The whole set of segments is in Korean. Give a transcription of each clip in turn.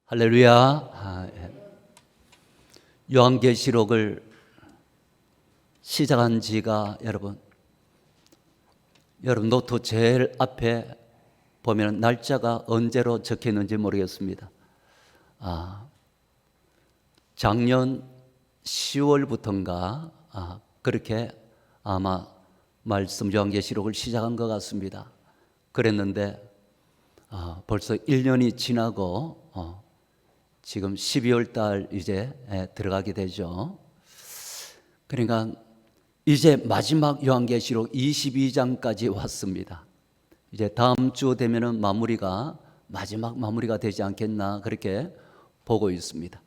할렐루야. 요한계시록을 시작한 지가 여러분 노트 제일 앞에 보면 날짜가 언제로 적혀 있는지 모르겠습니다. 작년 10월부터인가 그렇게 아마 말씀 요한계시록을 시작한 것 같습니다. 그랬는데 벌써 1년이 지나고 지금 12월 달 이제 들어가게 되죠. 그러니까 이제 마지막 요한계시록 22장까지 왔습니다. 이제 다음 주 되면은 마지막 마무리가 되지 않겠나 그렇게 보고 있습니다.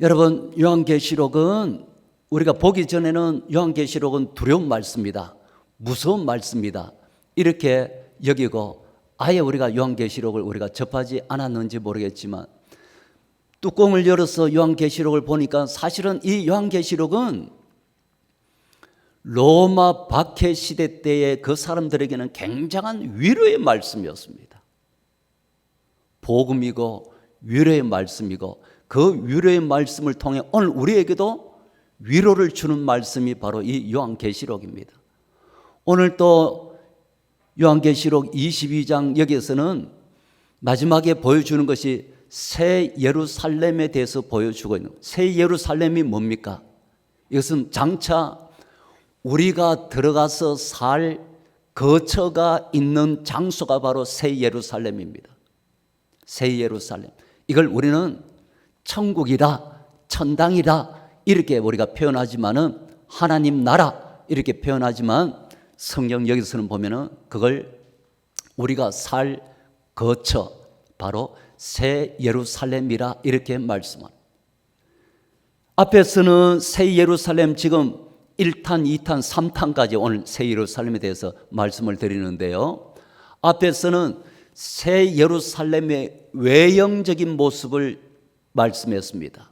여러분, 요한계시록은 우리가 보기 전에는 요한계시록은 두려운 말씀이다, 무서운 말씀이다 이렇게 여기고 아예 우리가 요한계시록을 우리가 접하지 않았는지 모르겠지만 뚜껑을 열어서 요한계시록을 보니까 사실은 이 요한계시록은 로마 박해 시대 때의 그 사람들에게는 굉장한 위로의 말씀이었습니다. 복음이고 위로의 말씀이고 그 위로의 말씀을 통해 오늘 우리에게도 위로를 주는 말씀이 바로 이 요한계시록입니다. 오늘 또 요한계시록 22장 여기에서는 마지막에 보여주는 것이 새 예루살렘에 대해서 보여주고 있는 거예요. 새 예루살렘이 뭡니까? 이것은 장차 우리가 들어가서 살 거처가 있는 장소가 바로 새 예루살렘입니다. 새 예루살렘. 이걸 우리는 천국이다, 천당이다 이렇게 우리가 표현하지만은 하나님 나라 이렇게 표현하지만 성경 여기서는 보면은 그걸 우리가 살 거처 바로 새 예루살렘이라 이렇게 말씀합니다. 앞에서는 새 예루살렘 지금 1탄, 2탄, 3탄까지 오늘 새 예루살렘에 대해서 말씀을 드리는데요. 앞에서는 새 예루살렘의 외형적인 모습을 말씀했습니다.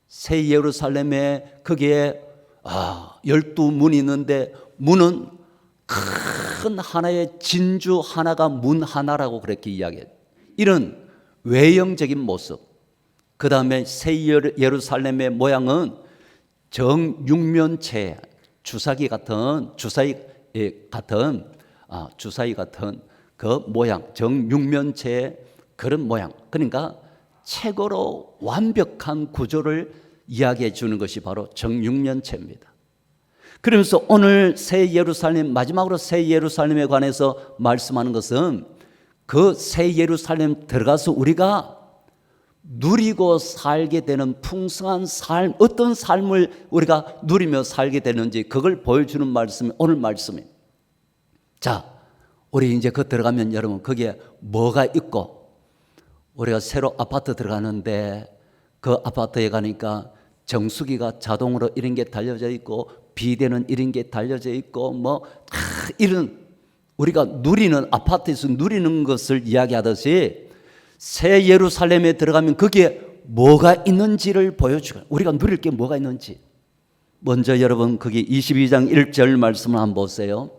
새 예루살렘에 거기에 12문이 있는데 문은 큰 하나의 진주 하나가 문 하나라고 그렇게 이야기해요. 이런 외형적인 모습. 그 다음에 새 예루살렘의 모양은 정육면체, 주사위 같은 그 모양, 정육면체의 그런 모양. 그러니까 최고로 완벽한 구조를 이야기해 주는 것이 바로 정육면체입니다. 그러면서 오늘 새 예루살렘, 마지막으로 새 예루살렘에 관해서 말씀하는 것은 그 새 예루살렘 들어가서 우리가 누리고 살게 되는 풍성한 삶, 어떤 삶을 우리가 누리며 살게 되는지 그걸 보여주는 말씀이 오늘 말씀이에요. 자, 우리 이제 그 들어가면 여러분 거기에 뭐가 있고, 우리가 새로 아파트 들어가는데 그 아파트에 가니까 정수기가 자동으로 이런 게 달려져 있고 비대는 이런 게 달려져 있고 이런 우리가 누리는, 아파트에서 누리는 것을 이야기하듯이 새 예루살렘에 들어가면 거기에 뭐가 있는지를 보여주고 우리가 누릴 게 뭐가 있는지. 먼저 여러분 거기 22장 1절 말씀을 한번 보세요.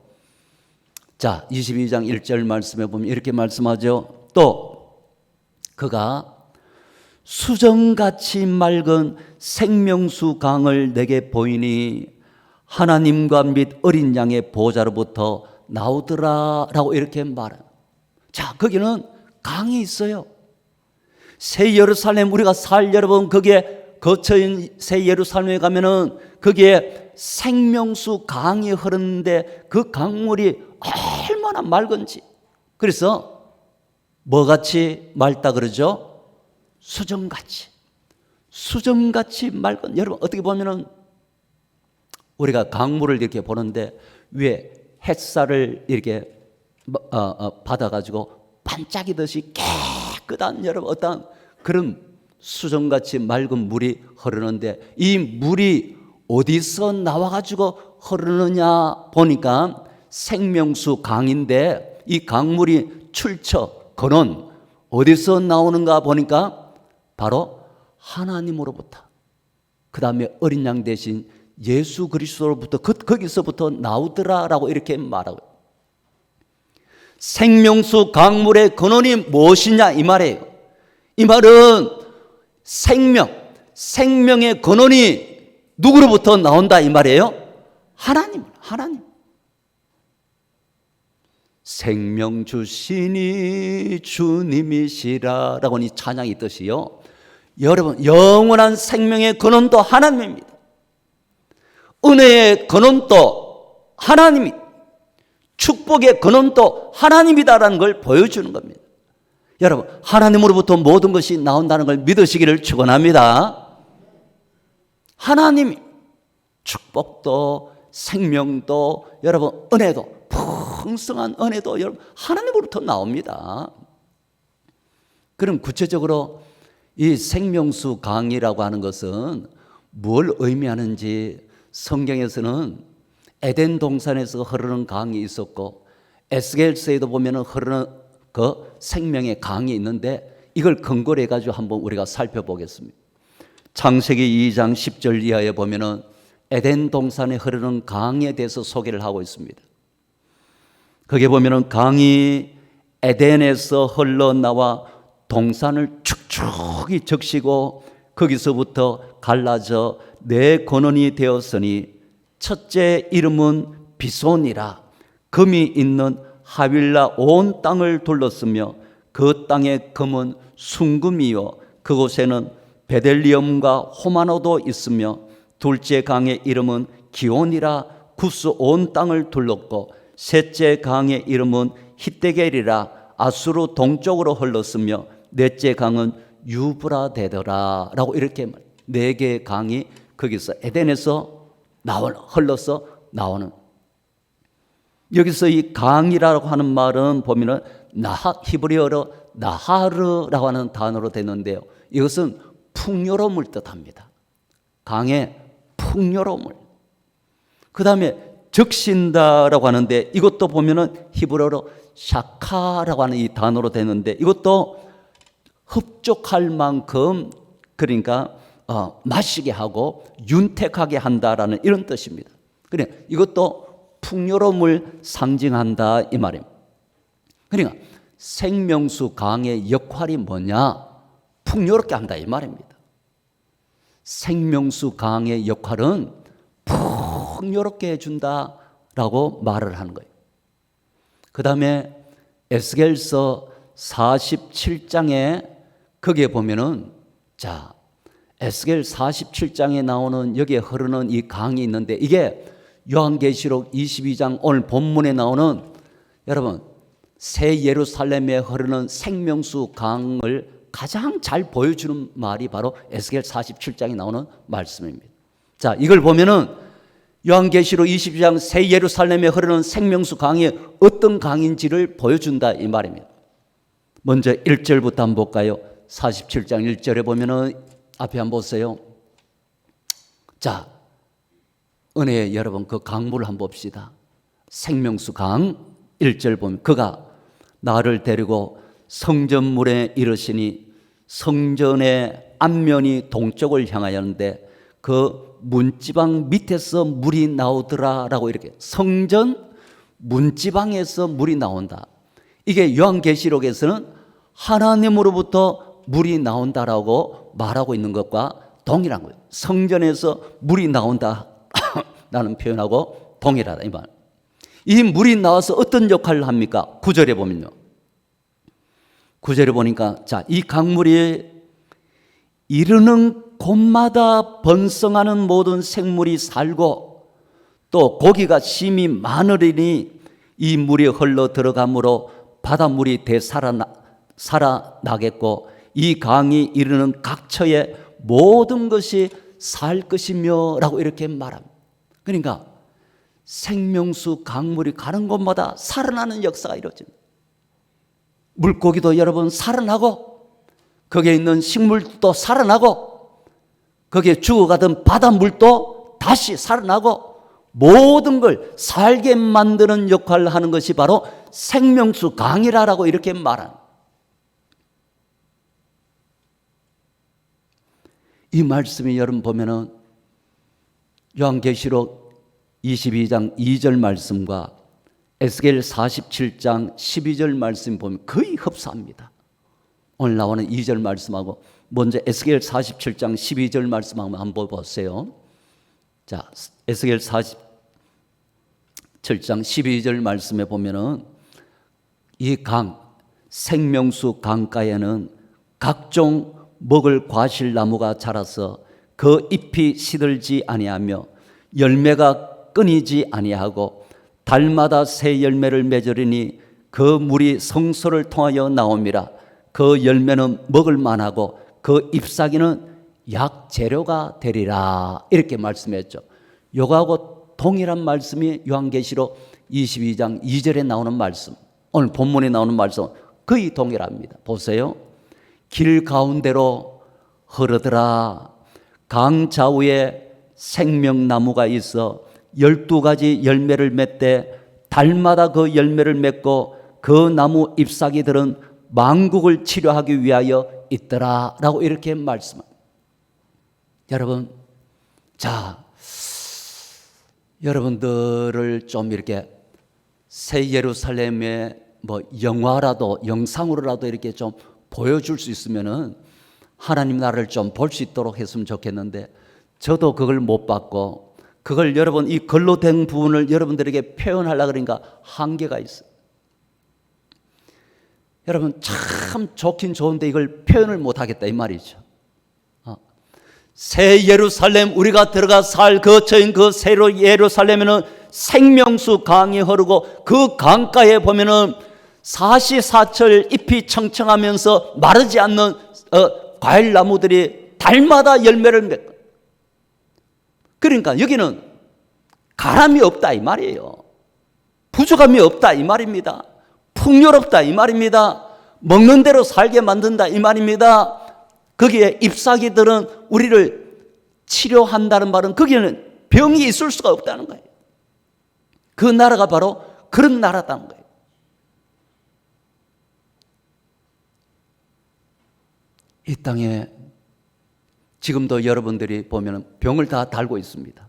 자, 22장 1절 말씀에 보면 이렇게 말씀하죠. 또 그가 수정같이 맑은 생명수 강을 내게 보이니 하나님과 및 어린 양의 보좌로부터 나오더라 라고 이렇게 말해요. 자, 거기는 강이 있어요. 새 예루살렘 우리가 살 여러분 거기에 거처인 새 예루살렘에 가면은 거기에 생명수 강이 흐르는데 그 강물이 얼마나 맑은지. 그래서 뭐같이 맑다 그러죠? 수정같이 맑은. 여러분 어떻게 보면은 우리가 강물을 이렇게 보는데 위에 햇살을 이렇게 받아가지고 반짝이듯이 깨끗한 여러분 어떤 그런 수정같이 맑은 물이 흐르는데 이 물이 어디서 나와가지고 흐르느냐 보니까 생명수 강인데 이 강물이 출처 근원 어디서 나오는가 보니까 바로 하나님으로부터, 그 다음에 어린 양 대신 예수 그리스도로부터 거기서부터 나오더라라고 이렇게 말하고, 생명수 강물의 근원이 무엇이냐 이 말이에요. 이 말은 생명의 근원이 누구로부터 나온다 이 말이에요? 하나님. 생명 주시니 주님이시라 라고 이 찬양이 있듯이요, 여러분, 영원한 생명의 근원도 하나님입니다. 은혜의 근원도 하나님이, 축복의 근원도 하나님이다라는 걸 보여주는 겁니다. 여러분, 하나님으로부터 모든 것이 나온다는 걸 믿으시기를 축원합니다. 하나님이 축복도 생명도 여러분 은혜도, 풍성한 은혜도 여러분 하나님으로부터 나옵니다. 그럼 구체적으로 이 생명수 강이라고 하는 것은 뭘 의미하는지 성경에서는 에덴 동산에서 흐르는 강이 있었고 에스겔서에도 보면 흐르는 그 생명의 강이 있는데 이걸 근거로 해가지고 한번 우리가 살펴보겠습니다. 창세기 2장 10절 이하에 보면은 에덴 동산에 흐르는 강에 대해서 소개를 하고 있습니다. 거기에 보면은 강이 에덴에서 흘러나와 동산을 축축이 적시고 거기서부터 갈라져 네 근원이 되었으니 첫째 이름은 비손이라 금이 있는 하윌라 온 땅을 둘렀으며 그 땅의 금은 순금이요 그곳에는 베델리엄과 호마노도 있으며 둘째 강의 이름은 기온이라 구스 온 땅을 둘렀고 셋째 강의 이름은 히데겔이라 아수르 동쪽으로 흘렀으며 넷째 강은 유브라데더라 라고 이렇게 네 개의 강이 거기서 에덴에서 흘러서 나오는, 여기서 이 강이라고 하는 말은 보면은 히브리어로 나하르라고 하는 단어로 되는데요, 이것은 풍요로움을 뜻합니다. 강의 풍요로움을. 그 다음에 적신다라고 하는데 이것도 보면은 히브리어로 샤카라고 하는 이 단어로 되는데 이것도 흡족할 만큼, 그러니까 마시게 하고 윤택하게 한다라는 이런 뜻입니다. 그러니까 이것도 풍요로움을 상징한다 이 말입니다. 그러니까 생명수 강의 역할이 뭐냐? 풍요롭게 한다 이 말입니다. 생명수 강의 역할은 풍요롭게 해준다라고 말을 하는 거예요. 그 다음에 에스겔서 47장에 거기에 보면은, 자, 에스겔 47장에 나오는 여기에 흐르는 이 강이 있는데 이게 요한계시록 22장 오늘 본문에 나오는, 여러분, 새 예루살렘에 흐르는 생명수 강을 가장 잘 보여주는 말이 바로 에스겔 47장에 나오는 말씀입니다. 자, 이걸 보면은 요한계시록 22장 새 예루살렘에 흐르는 생명수 강이 어떤 강인지를 보여준다 이 말입니다. 먼저 1절부터 한번 볼까요? 47장 1절에 보면은 앞에 한번 보세요. 자, 은혜 여러분, 그 강물을 한번 봅시다. 생명수 강 1절 보면 그가 나를 데리고 성전문에 이르시니 성전의 앞면이 동쪽을 향하였는데 그 문지방 밑에서 물이 나오더라라고 이렇게, 성전 문지방에서 물이 나온다. 이게 요한계시록에서는 하나님으로부터 물이 나온다라고 말하고 있는 것과 동일한 거예요. 성전에서 물이 나온다 라는 표현하고 동일하다 이 말. 이 물이 나와서 어떤 역할을 합니까? 9절에 보면요, 9절에 보니까, 자, 이 강물이 이르는 곳마다 번성하는 모든 생물이 살고 또 고기가 심히 많으리니 이 물이 흘러 들어가므로 바닷물이 살아나겠고 이 강이 이르는 각처에 모든 것이 살 것이며 라고 이렇게 말합니다. 그러니까 생명수 강물이 가는 곳마다 살아나는 역사가 이루어집니다. 물고기도 여러분 살아나고 거기에 있는 식물도 살아나고 거기에 죽어가던 바닷물도 다시 살아나고 모든 걸 살게 만드는 역할을 하는 것이 바로 생명수 강이라고 이렇게 말합니다. 이 말씀이 여러분 보면은 요한계시록 22장 2절 말씀과 에스겔 47장 12절 말씀 보면 거의 흡사합니다. 오늘 나오는 2절 말씀하고 먼저 에스겔 47장 12절 말씀하고 한번 보세요. 자, 에스겔 47장 12절 말씀에 보면은 이 강, 생명수 강가에는 각종 먹을 과실 나무가 자라서 그 잎이 시들지 아니하며 열매가 끊이지 아니하고 달마다 새 열매를 맺으리니 그 물이 성소를 통하여 나옵니다. 그 열매는 먹을 만하고 그 잎사귀는 약 재료가 되리라. 이렇게 말씀했죠. 요거하고 동일한 말씀이 요한계시록 22장 2절에 나오는 말씀, 오늘 본문에 나오는 말씀 거의 동일합니다. 보세요. 길 가운데로 흐르더라. 강 좌우에 생명나무가 있어 12가지 열매를 맺되 달마다 그 열매를 맺고 그 나무 잎사귀들은 만국을 치료하기 위하여 있더라 라고 이렇게 말씀합니다. 여러분, 자, 여러분들을 좀 이렇게 새 예루살렘의 뭐 영화라도 영상으로라도 이렇게 좀 보여줄 수 있으면은 하나님 나라를 좀 볼 수 있도록 했으면 좋겠는데 저도 그걸 못 봤고 그걸 여러분 이 글로 된 부분을 여러분들에게 표현하려고 그러니까 한계가 있어요. 여러분 참 좋긴 좋은데 이걸 표현을 못 하겠다 이 말이죠. 새 예루살렘 우리가 들어가 살 거처인 그 새 예루살렘에는 생명수 강이 흐르고 그 강가에 보면은 사시사철 잎이 청청하면서 마르지 않는 과일나무들이 달마다 열매를 맺고, 그러니까 여기는 가람이 없다 이 말이에요. 부족함이 없다 이 말입니다. 풍요롭다 이 말입니다. 먹는 대로 살게 만든다 이 말입니다. 거기에 잎사귀들은 우리를 치료한다는 말은 거기에는 병이 있을 수가 없다는 거예요. 그 나라가 바로 그런 나라다는 거예요. 이 땅에 지금도 여러분들이 보면 병을 다 달고 있습니다.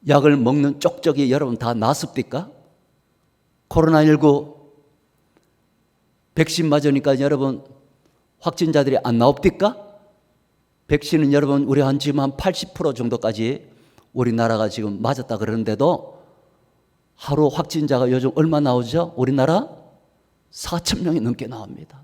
약을 먹는 쪽쪽이 여러분 다 나습니까? 코로나19 백신 맞으니까 여러분 확진자들이 안 나옵니까? 백신은 여러분 우리 지금 한 80% 정도까지 우리나라가 지금 맞았다 그러는데도 하루 확진자가 요즘 얼마 나오죠? 우리나라 4천 명이 넘게 나옵니다.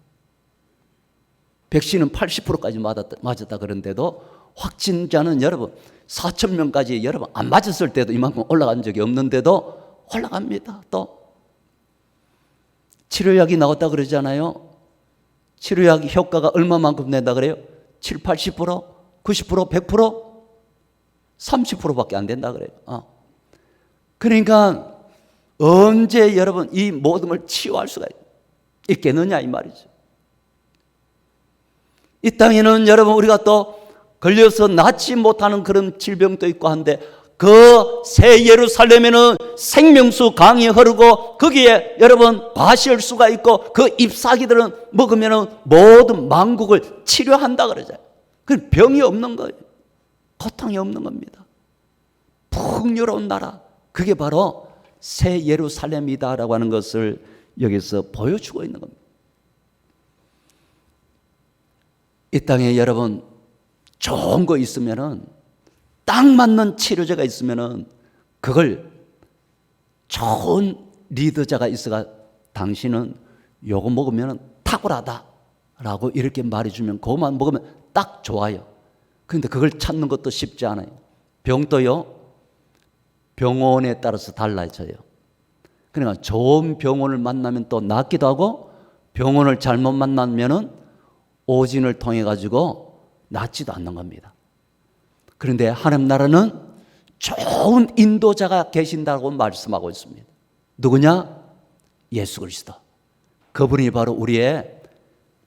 백신은 80%까지 맞았다 그런데도 확진자는 여러분 4천 명까지 여러분 안 맞았을 때도 이만큼 올라간 적이 없는데도 올라갑니다. 또 치료약이 나왔다 그러잖아요. 치료약 효과가 얼마만큼 된다 그래요? 7, 80%? 90%? 100%? 30%밖에 안 된다 그래요. 그러니까 언제 여러분 이 모든 걸 치유할 수가 있겠느냐 이 말이죠. 이 땅에는 여러분 우리가 또 걸려서 낫지 못하는 그런 질병도 있고 한데 그 새 예루살렘에는 생명수 강이 흐르고 거기에 여러분 과실수가 있고 그 잎사귀들은 먹으면 모든 만국을 치료한다 그러잖아요. 그 병이 없는 거예요. 고통이 없는 겁니다. 풍요로운 나라, 그게 바로 새 예루살렘이다라고 하는 것을 여기서 보여주고 있는 겁니다. 이 땅에 여러분 좋은 거 있으면은 딱 맞는 치료제가 있으면은 그걸 좋은 리더자가 있어가 당신은 요거 먹으면 탁월하다라고 이렇게 말해주면 그것만 먹으면 딱 좋아요. 그런데 그걸 찾는 것도 쉽지 않아요. 병도요 병원에 따라서 달라져요. 그러니까 좋은 병원을 만나면 또 낫기도 하고 병원을 잘못 만나면은 오진을 통해 가지고 낫지도 않는 겁니다. 그런데 하나님 나라는 좋은 인도자가 계신다고 말씀하고 있습니다. 누구냐? 예수 그리스도. 그분이 바로 우리의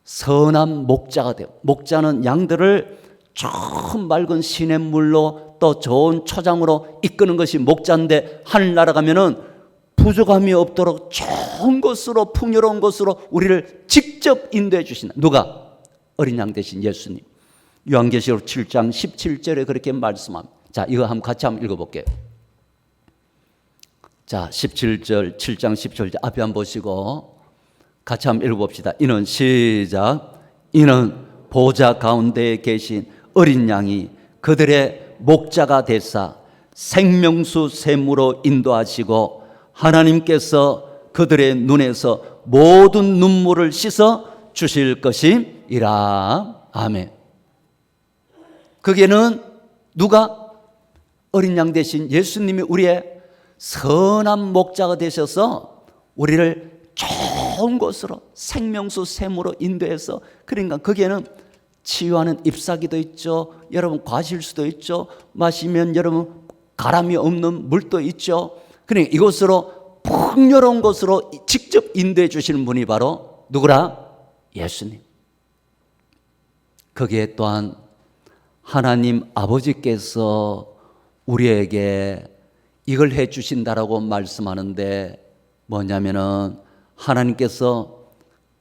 선한 목자가 돼요. 목자는 양들을 좋은 맑은 시냇물로 또 좋은 초장으로 이끄는 것이 목자인데 하늘나라 가면은 부족함이 없도록 좋은 곳으로 풍요로운 곳으로 우리를 직접 인도해 주신다. 누가? 어린 양 대신 예수님. 요한계시록 7장 17절에 그렇게 말씀합니다. 자, 이거 같이 한번 읽어볼게요. 자, 17절, 7장 17절 앞에 한번 보시고 같이 한번 읽어봅시다. 이는 시작. 이는 보좌 가운데에 계신 어린 양이 그들의 목자가 되사 생명수 샘으로 인도하시고 하나님께서 그들의 눈에서 모든 눈물을 씻어 주실 것이니라. 아멘. 거기에는 누가? 어린 양 대신 예수님이 우리의 선한 목자가 되셔서 우리를 좋은 곳으로 생명수 샘으로 인도해서, 그러니까 거기에는 치유하는 잎사귀도 있죠. 여러분 과실수도 있죠. 마시면 여러분 가람이 없는 물도 있죠. 그러니까 이곳으로 풍요로운 곳으로 직접 인도해 주시는 분이 바로 누구라? 예수님. 거기에 또한 하나님 아버지께서 우리에게 이걸 해 주신다라고 말씀하는데 뭐냐면은 하나님께서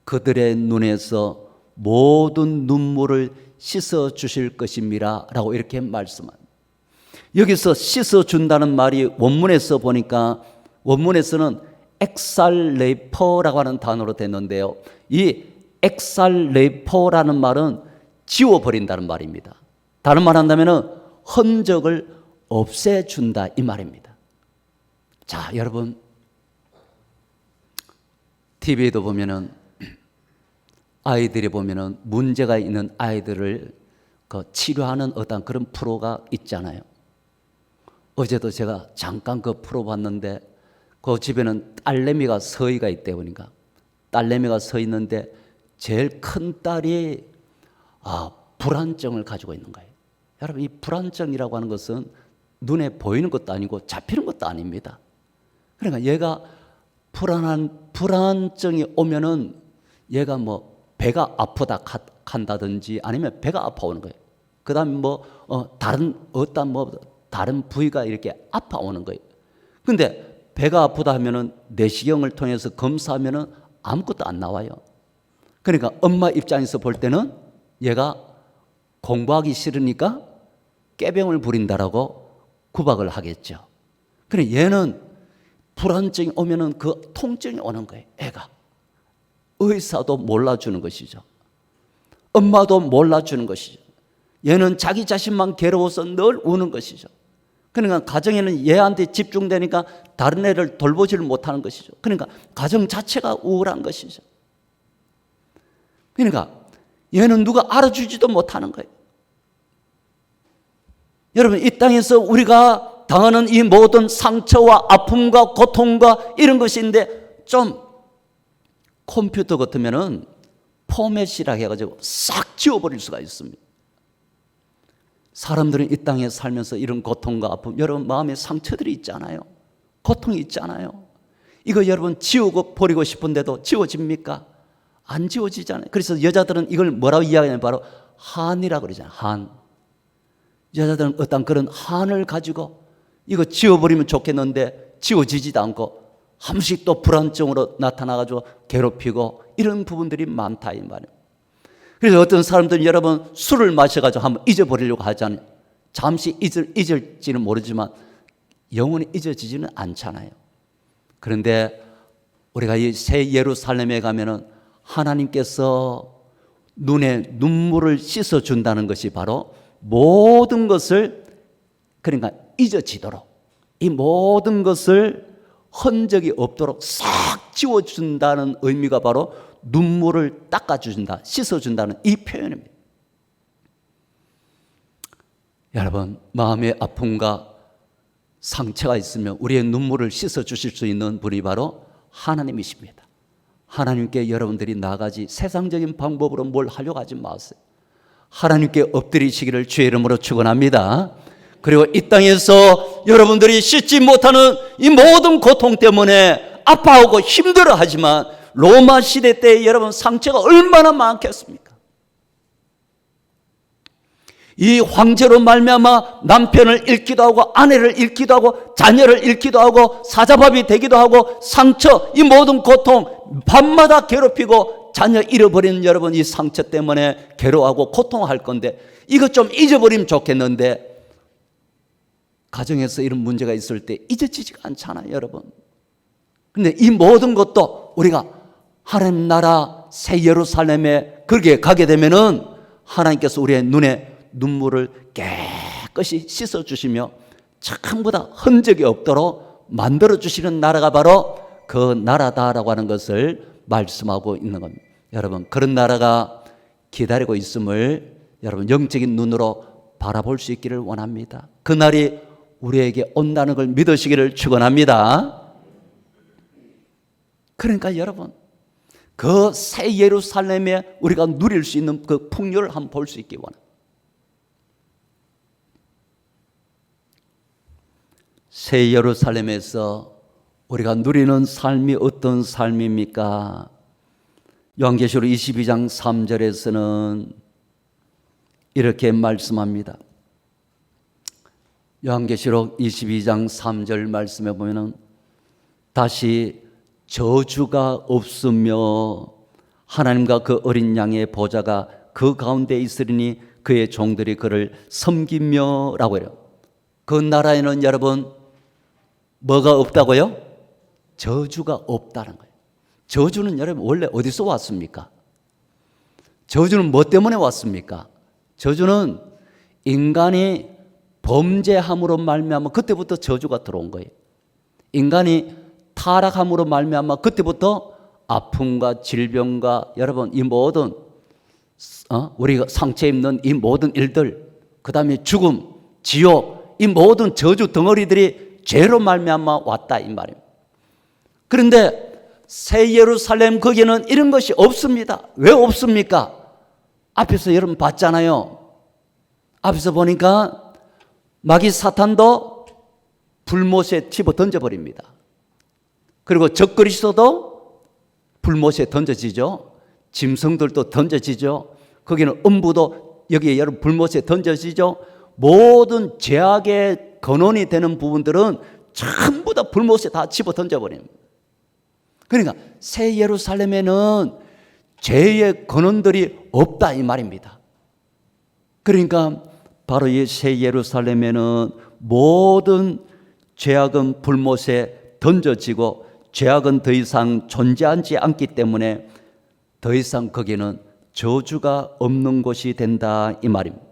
그들의 눈에서 모든 눈물을 씻어 주실 것입니다 라고 이렇게 말씀합니다. 여기서 씻어 준다는 말이 원문에서 보니까, 원문에서는 엑살레이퍼라고 하는 단어로 됐는데요, 이 엑살레이퍼라는 말은 지워버린다는 말입니다. 다른 말 한다면 흔적을 없애준다 이 말입니다. 자, 여러분 TV에도 보면은 아이들이 보면은 문제가 있는 아이들을 치료하는 어떤 그런 프로가 있잖아요. 어제도 제가 잠깐 그 프로 봤는데 그 집에는 딸내미가 서희가 있대 보니까 딸내미가 서 있는데 제일 큰 딸이 불안증을 가지고 있는 거예요. 여러분 이 불안증이라고 하는 것은 눈에 보이는 것도 아니고 잡히는 것도 아닙니다. 그러니까 얘가 불안증이 오면은 얘가 뭐 배가 아프다 한다든지 아니면 배가 아파오는 거예요. 그 다음에 다른 부위가 이렇게 아파오는 거예요. 근데 배가 아프다 하면은 내시경을 통해서 검사하면은 아무것도 안 나와요. 그러니까 엄마 입장에서 볼 때는 얘가 공부하기 싫으니까 꾀병을 부린다라고 구박을 하겠죠. 그래 얘는 불안증이 오면은 그 통증이 오는 거예요. 애가 의사도 몰라주는 것이죠. 엄마도 몰라주는 것이죠. 얘는 자기 자신만 괴로워서 늘 우는 것이죠. 그러니까 가정에는 얘한테 집중되니까 다른 애를 돌보지를 못하는 것이죠. 그러니까 가정 자체가 우울한 것이죠. 그러니까 얘는 누가 알아주지도 못하는 거예요. 여러분 이 땅에서 우리가 당하는 이 모든 상처와 아픔과 고통과 이런 것인데 좀 컴퓨터 같으면은 포맷이라 해가지고 싹 지워버릴 수가 있습니다. 사람들은 이 땅에 살면서 이런 고통과 아픔, 여러분 마음에 상처들이 있잖아요. 고통이 있잖아요. 이거 여러분 지우고 버리고 싶은데도 지워집니까? 안 지워지잖아요. 그래서 여자들은 이걸 뭐라고 이야기하냐면 바로 한이라고 그러잖아요. 한. 여자들은 어떤 그런 한을 가지고 이거 지워버리면 좋겠는데 지워지지도 않고 한 번씩 또 불안증으로 나타나가지고 괴롭히고 이런 부분들이 많다 이 말이에요. 그래서 어떤 사람들은 여러분 술을 마셔가지고 한번 잊어버리려고 하잖아요. 잠시 잊을지는 모르지만 영원히 잊어지지는 않잖아요. 그런데 우리가 이 새 예루살렘에 가면은 하나님께서 눈에 눈물을 씻어준다는 것이 바로 모든 것을, 그러니까 잊어지도록 이 모든 것을 흔적이 없도록 싹 지워준다는 의미가 바로 눈물을 닦아준다, 씻어준다는 이 표현입니다. 여러분 마음의 아픔과 상처가 있으면 우리의 눈물을 씻어주실 수 있는 분이 바로 하나님이십니다. 하나님께 여러분들이 나가지 세상적인 방법으로 뭘 하려고 하지 마세요. 하나님께 엎드리시기를 주의 이름으로 축원합니다. 그리고 이 땅에서 여러분들이 씻지 못하는 이 모든 고통 때문에 아파하고 힘들어하지만 로마 시대 때 여러분 상처가 얼마나 많겠습니까? 이 황제로 말미암아 남편을 잃기도 하고 아내를 잃기도 하고 자녀를 잃기도 하고 사자밥이 되기도 하고 상처, 이 모든 고통 밤마다 괴롭히고 자녀 잃어버리는 여러분 이 상처 때문에 괴로워하고 고통할 건데 이것 좀 잊어버리면 좋겠는데 가정에서 이런 문제가 있을 때 잊어지지가 않잖아요 여러분. 근데 이 모든 것도 우리가 하나님 나라 새 예루살렘에 그렇게 가게 되면은 하나님께서 우리의 눈에 눈물을 깨끗이 씻어주시며 전부 다 흔적이 없도록 만들어주시는 나라가 바로 그 나라다라고 하는 것을 말씀하고 있는 겁니다. 여러분, 그런 나라가 기다리고 있음을 여러분 영적인 눈으로 바라볼 수 있기를 원합니다. 그날이 우리에게 온다는 걸 믿으시기를 축원합니다. 그러니까 여러분, 그 새 예루살렘에 우리가 누릴 수 있는 그 풍요를 한번 볼 수 있기 원합니다. 새 예루살렘에서 우리가 누리는 삶이 어떤 삶입니까? 요한계시록 22장 3절에서는 이렇게 말씀합니다. 요한계시록 22장 3절 말씀에 보면은 다시 저주가 없으며 하나님과 그 어린 양의 보좌가 그 가운데 있으리니 그의 종들이 그를 섬기며 라고 해요. 그 나라에는 여러분 뭐가 없다고요? 저주가 없다는 거예요. 저주는 여러분 원래 어디서 왔습니까? 저주는 뭐 때문에 왔습니까? 저주는 인간이 범죄함으로 말미암아 그때부터 저주가 들어온 거예요. 인간이 타락함으로 말미암아 그때부터 아픔과 질병과 여러분 이 모든 우리가 상처 입는 이 모든 일들, 그 다음에 죽음, 지옥, 이 모든 저주 덩어리들이 죄로 말미암아 왔다 이 말입니다. 그런데 새 예루살렘 거기는 이런 것이 없습니다. 왜 없습니까? 앞에서 여러분 봤잖아요. 앞에서 보니까 마귀 사탄도 불못에 집어 던져버립니다. 그리고 적그리스도도 불못에 던져지죠. 짐승들도 던져지죠. 거기는 음부도 여기에 여러분 불못에 던져지죠. 모든 죄악의 근원이 되는 부분들은 전부 다 불못에 다 집어 던져버립니다. 그러니까 새 예루살렘에는 죄의 근원들이 없다 이 말입니다. 그러니까 바로 이 새 예루살렘에는 모든 죄악은 불못에 던져지고 죄악은 더 이상 존재하지 않기 때문에 더 이상 거기는 저주가 없는 곳이 된다 이 말입니다.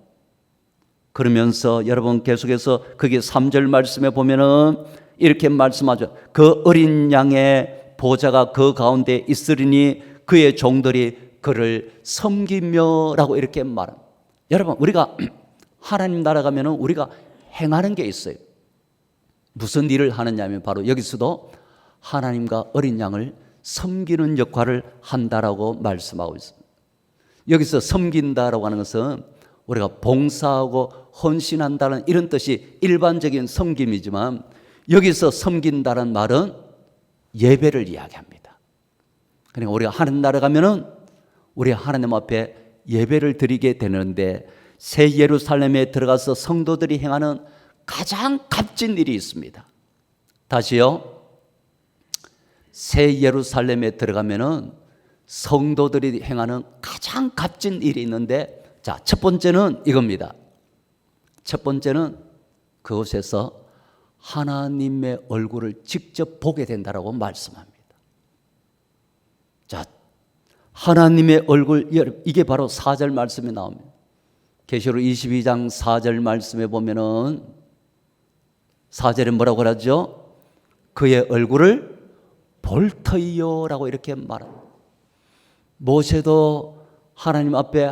그러면서 여러분 계속해서 거기 3절 말씀에 보면은 이렇게 말씀하죠. 그 어린 양의 보좌가 그 가운데 있으리니 그의 종들이 그를 섬기며 라고 이렇게 말합니다. 여러분 우리가 하나님 나라 가면은 우리가 행하는 게 있어요. 무슨 일을 하느냐면 바로 여기서도 하나님과 어린 양을 섬기는 역할을 한다라고 말씀하고 있습니다. 여기서 섬긴다라고 하는 것은 우리가 봉사하고 헌신한다는 이런 뜻이 일반적인 섬김이지만 여기서 섬긴다는 말은 예배를 이야기합니다. 그러니까 우리가 하나님 나라 가면은 우리 하나님 앞에 예배를 드리게 되는데 새 예루살렘에 들어가서 성도들이 행하는 가장 값진 일이 있습니다. 다시요. 새 예루살렘에 들어가면은 성도들이 행하는 가장 값진 일이 있는데 자, 첫 번째는 이겁니다. 첫 번째는 그곳에서 하나님의 얼굴을 직접 보게 된다라고 말씀합니다. 자, 하나님의 얼굴, 이게 바로 4절 말씀에 나옵니다. 계시록 22장 4절 말씀에 보면은 4절에 뭐라고 하죠? 그의 얼굴을 볼 터이요 라고 이렇게 말합니다. 모세도 하나님 앞에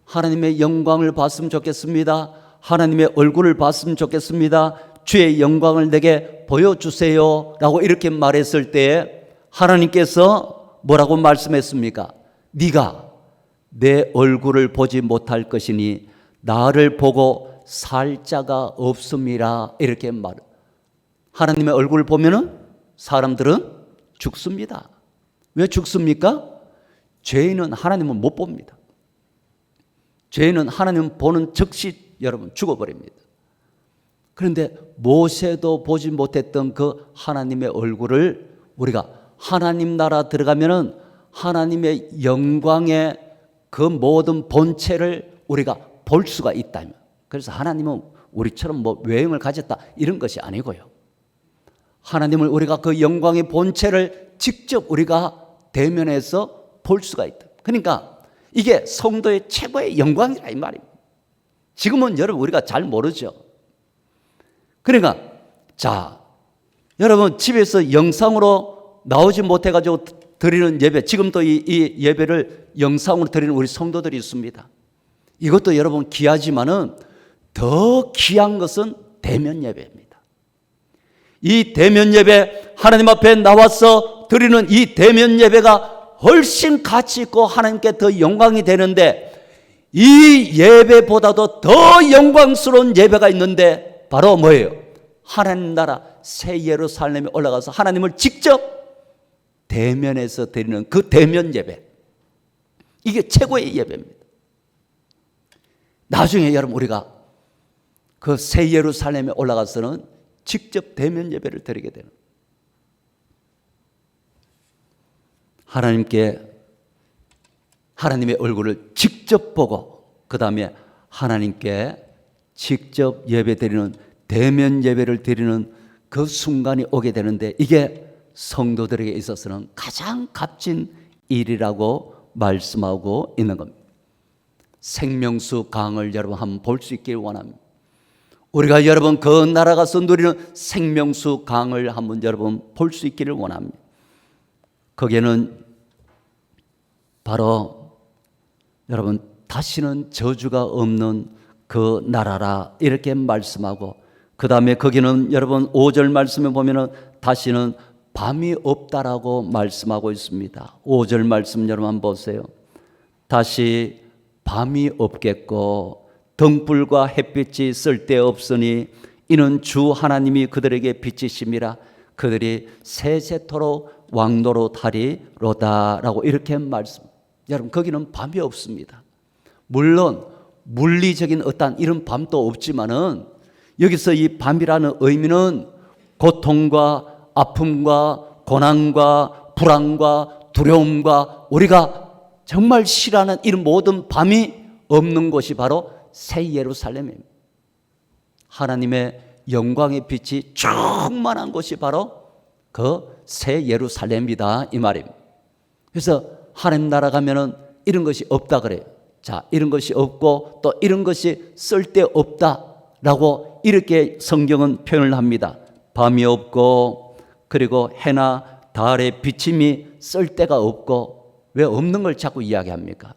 하나님의 영광을 봤으면 좋겠습니다. 하나님의 얼굴을 봤으면 좋겠습니다. 주의 영광을 내게 보여주세요 라고 이렇게 말했을 때 하나님께서 뭐라고 말씀했습니까? 네가 내 얼굴을 보지 못할 것이니 나를 보고 살 자가 없음이라 이렇게 말해요. 하나님의 얼굴을 보면은 사람들은 죽습니다. 왜 죽습니까? 죄인은 하나님을 못 봅니다. 죄인은 하나님 보는 즉시 여러분 죽어버립니다. 그런데 모세도 보지 못했던 그 하나님의 얼굴을 우리가 하나님 나라 들어가면은 하나님의 영광의 그 모든 본체를 우리가 볼 수가 있다. 그래서 하나님은 우리처럼 뭐 외형을 가졌다 이런 것이 아니고요. 하나님을 우리가 그 영광의 본체를 직접 우리가 대면해서 볼 수가 있다. 그러니까 이게 성도의 최고의 영광이라 이 말입니다. 지금은 여러분 우리가 잘 모르죠. 그러니까 자, 여러분 집에서 영상으로 나오지 못해가지고 드리는 예배, 지금도 이 예배를 영상으로 드리는 우리 성도들이 있습니다. 이것도 여러분 귀하지만은 더 귀한 것은 대면 예배입니다. 이 대면 예배, 하나님 앞에 나와서 드리는 이 대면 예배가 훨씬 가치 있고 하나님께 더 영광이 되는데, 이 예배보다도 더 영광스러운 예배가 있는데 바로 뭐예요? 하나님 나라 새 예루살렘에 올라가서 하나님을 직접 대면해서 드리는 그 대면 예배, 이게 최고의 예배입니다. 나중에 여러분 우리가 그 새 예루살렘에 올라가서는 직접 대면 예배를 드리게 되는, 하나님께 하나님의 얼굴을 직접 보고 그 다음에 하나님께 직접 예배 드리는 대면 예배를 드리는 그 순간이 오게 되는데, 이게 성도들에게 있어서는 가장 값진 일이라고 말씀하고 있는 겁니다. 생명수 강을 여러분 한번 볼 수 있길 원합니다. 우리가 여러분 그 나라 가서 누리는 생명수 강을 한번 여러분 볼 수 있기를 원합니다. 거기에는 바로 여러분 다시는 저주가 없는 그 나라라 이렇게 말씀하고, 그 다음에 거기는 여러분 5절 말씀에 보면은 다시는 밤이 없다라고 말씀하고 있습니다. 5절 말씀 여러분 한번 보세요. 다시 밤이 없겠고 등불과 햇빛이 쓸데없으니 이는 주 하나님이 그들에게 빛이심이라 그들이 세세토록 왕노로 타리로다라고 이렇게 말씀. 여러분 거기는 밤이 없습니다. 물론 물리적인 어떤 이런 밤도 없지만은 여기서 이 밤이라는 의미는 고통과 아픔과 고난과 불안과 두려움과 우리가 정말 싫어하는 이런 모든 밤이 없는 곳이 바로 새 예루살렘입니다. 하나님의 영광의 빛이 충만한 곳이 바로 그 새 예루살렘이다 이 말입니다. 그래서 하나님 나라 가면은 이런 것이 없다 그래요. 자, 이런 것이 없고 또 이런 것이 쓸데없다라고 이렇게 성경은 표현을 합니다. 밤이 없고 그리고 해나 달의 비침이 쓸데가 없고, 왜 없는 걸 자꾸 이야기합니까?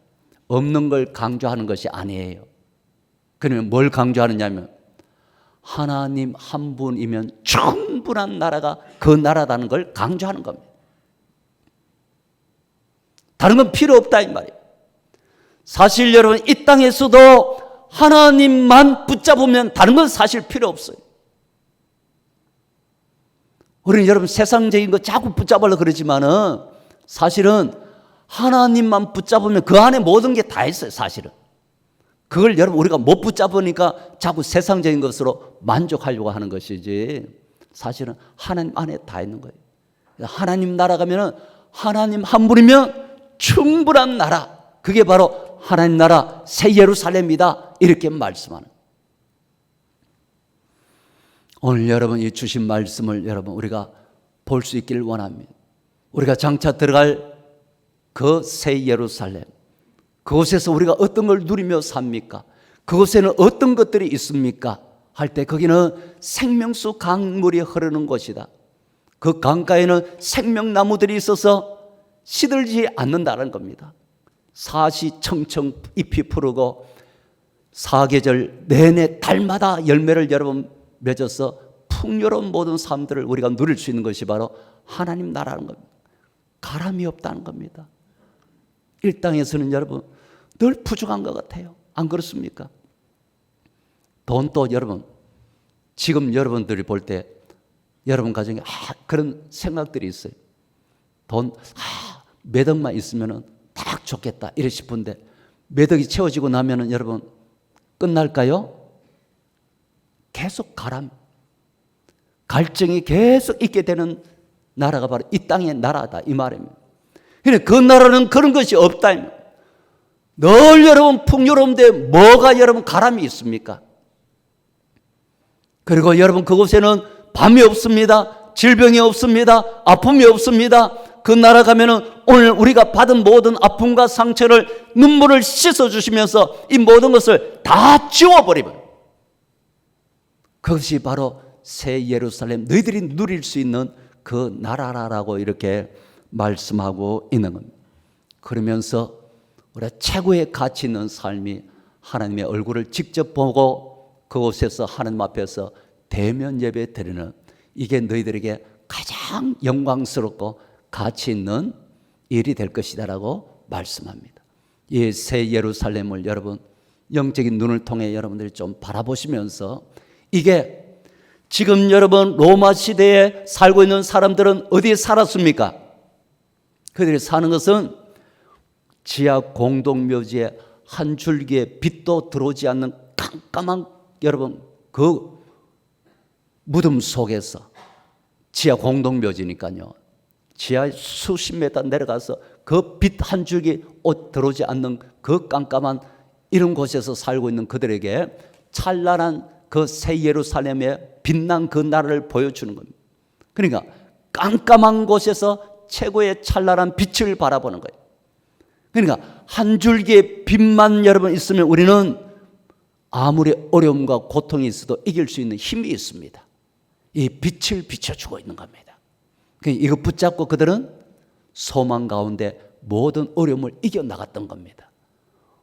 없는 걸 강조하는 것이 아니에요. 그러면 뭘 강조하느냐면 하나님 한 분이면 충분한 나라가 그 나라라는 걸 강조하는 겁니다. 다른 건 필요 없다 이 말이에요. 사실 여러분 이 땅에서도 하나님만 붙잡으면 다른 건 사실 필요 없어요. 우리는 여러분 세상적인 거 자꾸 붙잡으려고 그러지만은 사실은 하나님만 붙잡으면 그 안에 모든 게 다 있어요. 사실은 그걸 여러분 우리가 못 붙잡으니까 자꾸 세상적인 것으로 만족하려고 하는 것이지, 사실은 하나님 안에 다 있는 거예요. 하나님 나라 가면은 하나님 한 분이면 충분한 나라, 그게 바로 하나님 나라 새 예루살렘이다 이렇게 말씀하는. 오늘 여러분 이 주신 말씀을 여러분 우리가 볼 수 있기를 원합니다. 우리가 장차 들어갈 그 새 예루살렘, 그곳에서 우리가 어떤 걸 누리며 삽니까? 그곳에는 어떤 것들이 있습니까? 할 때 거기는 생명수 강물이 흐르는 곳이다. 그 강가에는 생명나무들이 있어서 시들지 않는다는 겁니다. 사시청청 잎이 푸르고 사계절 내내 달마다 열매를 여러분 맺어서 풍요로운 모든 삶들을 우리가 누릴 수 있는 것이 바로 하나님 나라는 겁니다. 가람이 없다는 겁니다. 이 땅에서는 여러분 늘 부족한 것 같아요. 안 그렇습니까? 돈도 여러분 지금 여러분들이 볼 때 여러분 가정에 그런 생각들이 있어요. 돈 몇 억만 있으면 딱 좋겠다 이래 싶은데 몇 억이 채워지고 나면 여러분 끝날까요? 계속 갈증이 계속 있게 되는 나라가 바로 이 땅의 나라다 이 말입니다. 그런데 그 나라는 그런 것이 없다. 늘 여러분 풍요로운데 뭐가 여러분 가람이 있습니까? 그리고 여러분 그곳에는 밤이 없습니다. 질병이 없습니다. 아픔이 없습니다. 그 나라 가면은 오늘 우리가 받은 모든 아픔과 상처를 눈물을 씻어 주시면서 이 모든 것을 다 지워버리면 그것이 바로 새 예루살렘, 너희들이 누릴 수 있는 그 나라라고 이렇게 말씀하고 있는 겁니다. 그러면서 우리가 최고의 가치 있는 삶이 하나님의 얼굴을 직접 보고 그곳에서 하나님 앞에서 대면 예배 드리는, 이게 너희들에게 가장 영광스럽고 가치 있는 일이 될 것이다라고 말씀합니다. 이 새 예루살렘을 여러분 영적인 눈을 통해 여러분들이 좀 바라보시면서, 이게 지금 여러분 로마 시대에 살고 있는 사람들은 어디에 살았습니까? 그들이 사는 것은 지하 공동묘지에 한 줄기의 빛도 들어오지 않는 깜깜한 여러분 그 무덤 속에서, 지하 공동묘지니까요, 지하 수십 미터 내려가서 그 빛 한 줄기 옷 들어오지 않는 그 깜깜한 이런 곳에서 살고 있는 그들에게 찬란한 그 새 예루살렘의 빛난 그 나라를 보여주는 겁니다. 그러니까 깜깜한 곳에서 최고의 찬란한 빛을 바라보는 거예요. 그러니까 한 줄기의 빛만 여러분 있으면 우리는 아무리 어려움과 고통이 있어도 이길 수 있는 힘이 있습니다. 이 빛을 비춰주고 있는 겁니다. 이거 붙잡고 그들은 소망 가운데 모든 어려움을 이겨나갔던 겁니다.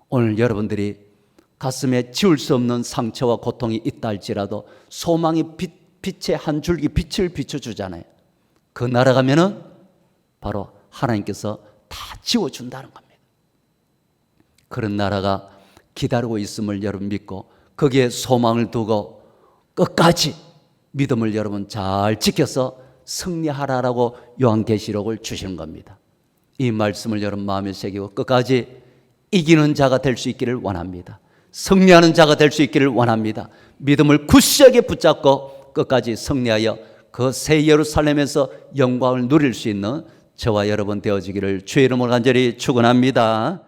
오늘 여러분들이 가슴에 지울 수 없는 상처와 고통이 있다 할지라도 소망이 빛의 한 줄기 빛을 비춰주잖아요. 그 나라 가면은 바로 하나님께서 다 지워준다는 겁니다. 그런 나라가 기다리고 있음을 여러분 믿고 거기에 소망을 두고 끝까지 믿음을 여러분 잘 지켜서 승리하라라고 요한계시록을 주시는 겁니다. 이 말씀을 여러분 마음에 새기고 끝까지 이기는 자가 될 수 있기를 원합니다. 승리하는 자가 될 수 있기를 원합니다. 믿음을 굳세게 붙잡고 끝까지 승리하여 그 새 예루살렘에서 영광을 누릴 수 있는 저와 여러분 되어지기를 주의 이름으로 간절히 축원합니다.